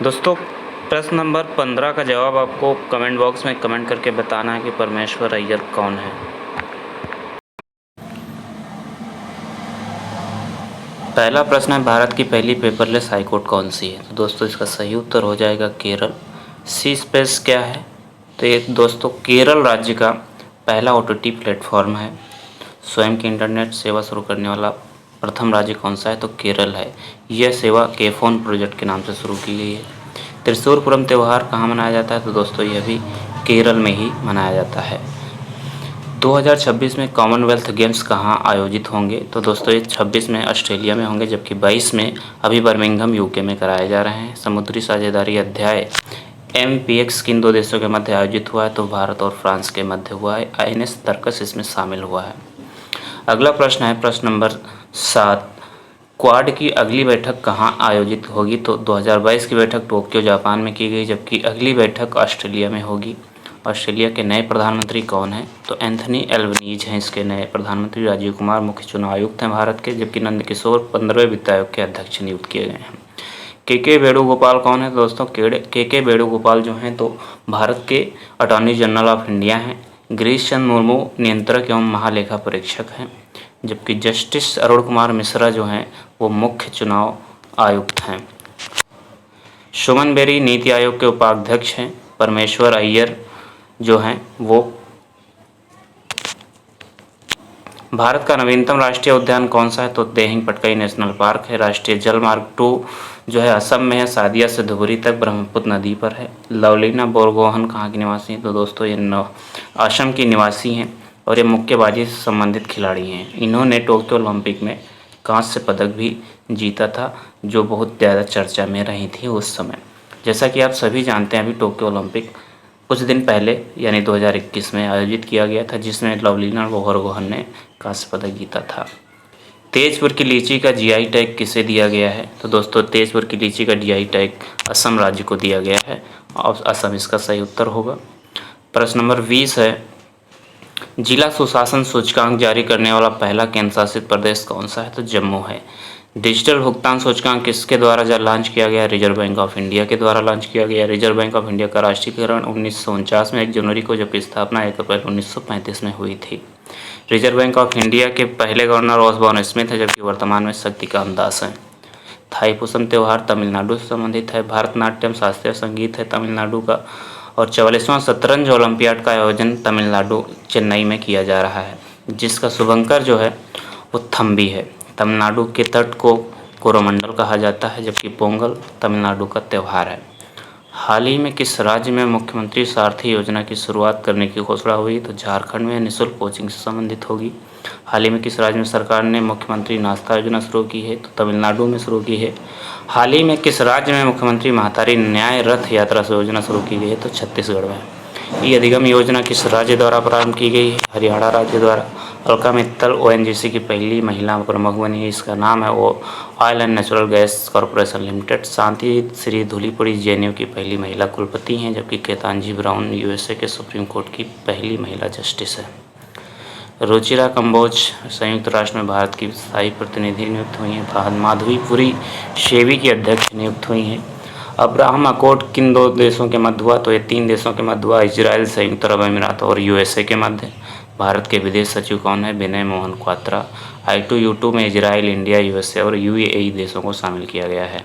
दोस्तों, प्रश्न नंबर 15 का जवाब आपको कमेंट बॉक्स में कमेंट करके बताना है कि परमेश्वर अय्यर कौन है। पहला प्रश्न है, भारत की पहली पेपरलेस हाईकोर्ट कौन सी है? तो दोस्तों इसका सही उत्तर हो जाएगा केरल। सी स्पेस क्या है? तो ये दोस्तों केरल राज्य का पहला OTT प्लेटफॉर्म है। स्वयं की इंटरनेट सेवा शुरू करने वाला प्रथम राज्य कौन सा है? तो केरल है। यह सेवा के-फोन प्रोजेक्ट के नाम से शुरू की गई है। त्रिशूर पूरम त्यौहार कहाँ मनाया जाता है? तो दोस्तों यह भी केरल में ही मनाया जाता है। 2026 में कॉमनवेल्थ गेम्स कहाँ आयोजित होंगे? तो दोस्तों ये 26 में ऑस्ट्रेलिया में होंगे, जबकि 22 में अभी बर्मिंघम यूके में कराए जा रहे हैं। समुद्री साझेदारी अध्याय MPX किन दो देशों के मध्य आयोजित हुआ है? तो भारत और फ्रांस के मध्य हुआ है। INS तर्कस इसमें शामिल हुआ है। अगला प्रश्न है प्रश्न नंबर 7, क्वाड की अगली बैठक कहाँ आयोजित होगी? तो 2022 की बैठक टोक्यो जापान में की गई, जबकि अगली बैठक ऑस्ट्रेलिया में होगी। ऑस्ट्रेलिया के नए प्रधानमंत्री कौन हैं? तो एंथनी एल्बनीज़ हैं इसके नए प्रधानमंत्री। राजीव कुमार मुख्य चुनाव आयुक्त हैं भारत के, जबकि नंदकिशोर 15वें वित्त आयोग के अध्यक्ष नियुक्त किए गए हैं। के वेणुगोपाल कौन है? दोस्तों के वेणुगोपाल जो हैं तो भारत के अटॉर्नी जनरल ऑफ इंडिया हैं। गिरीश चंद्र मुर्मू नियंत्रक एवं महालेखा परीक्षक हैं, जबकि जस्टिस अरुण कुमार मिश्रा जो हैं वो मुख्य चुनाव आयुक्त हैं। सुमन बेरी नीति आयोग के उपाध्यक्ष हैं। परमेश्वर अय्यर जो हैं वो भारत का नवीनतम राष्ट्रीय उद्यान कौन सा है? तो देहिंग पटकाई नेशनल पार्क है। राष्ट्रीय जलमार्ग 2 जो है असम में है, सादिया से धुबरी तक ब्रह्मपुत्र नदी पर है। लवलीना बोरगोहन कहाँ की निवासी हैं? तो दोस्तों ये असम की निवासी हैं और ये मुक्केबाजी से संबंधित खिलाड़ी हैं। इन्होंने टोक्यो ओलंपिक में कांस्य पदक भी जीता था, जो बहुत ज़्यादा चर्चा में रही थी उस समय। जैसा कि आप सभी जानते हैं, अभी टोक्यो ओलंपिक कुछ दिन पहले यानी 2021 में आयोजित किया गया था, जिसमें लवलीना बोरगोहन ने कांस्य पदक जीता था। तेजपुर की लीची का GI टैग किसे दिया गया है? तो दोस्तों तेजपुर की लीची का GI टैग असम राज्य को दिया गया है और असम इसका सही उत्तर होगा। प्रश्न नंबर 20 है, जिला सुशासन सूचकांक जारी करने वाला पहला केंद्र शासित प्रदेश कौन सा है? तो जम्मू है। डिजिटल भुगतान सूचकांक किसके द्वारा लॉन्च किया गया? रिजर्व बैंक ऑफ इंडिया के द्वारा लॉन्च किया गया। रिजर्व बैंक ऑफ इंडिया का राष्ट्रीयकरण 1949 में 1 जनवरी को, जबकि स्थापना 1 अप्रैल 1935 में हुई थी। रिजर्व बैंक ऑफ इंडिया के पहले गवर्नर ऑसबॉर्न स्मिथ है, जबकि वर्तमान में शक्तिकांत दास हैं। थाईपुसम त्यौहार तमिलनाडु से संबंधित है। भारतनाट्यम शास्त्रीय संगीत है तमिलनाडु का। और 44वां शतरंज ओलंपियाड का आयोजन तमिलनाडु चेन्नई में किया जा रहा है, जिसका शुभंकर जो है वो थम्बी है। तमिलनाडु के तट को कोरोमंडल कहा जाता है, जबकि पोंगल तमिलनाडु का त्यौहार है। हाल ही में किस राज्य में मुख्यमंत्री सारथी योजना की शुरुआत करने की घोषणा हुई? तो झारखंड में निःशुल्क कोचिंग से संबंधित होगी। हाल ही में किस राज्य में सरकार ने मुख्यमंत्री नाश्ता योजना शुरू की है? तो तमिलनाडु में शुरू की है। हाल ही में किस राज्य में मुख्यमंत्री महतारी न्याय रथ यात्रा से योजना शुरू की गई है? तो छत्तीसगढ़ में। ई अधिगम योजना किस राज्य द्वारा प्रारंभ की गई है? हरियाणा राज्य द्वारा। अलका मित्तल ONGC की पहली महिला प्रमुख बनी है। इसका नाम है वो oil and natural gas corporation limited. Shanti Shri Dhulipudi JNU की पहली महिला कुलपति हैं, जबकि केतांजी ब्राउन USA के सुप्रीम कोर्ट की पहली महिला जस्टिस है। रुचिरा कंबोज संयुक्त राष्ट्र में भारत की स्थायी प्रतिनिधि नियुक्त हुई हैं। माधवीपुरी सेवी की अध्यक्ष नियुक्त हुई हैं। अब्राहम अकॉर्ड किन दो देशों के मध्य हुआ? तो ये 3 देशों के मध्य हुआ, इजराइल, संयुक्त अरब अमीरात और USA के मध्य। भारत के विदेश सचिव कौन है? विनय मोहन क्वात्रा। I2U2 में इजराइल, इंडिया, USA और UAE देशों को शामिल किया गया है।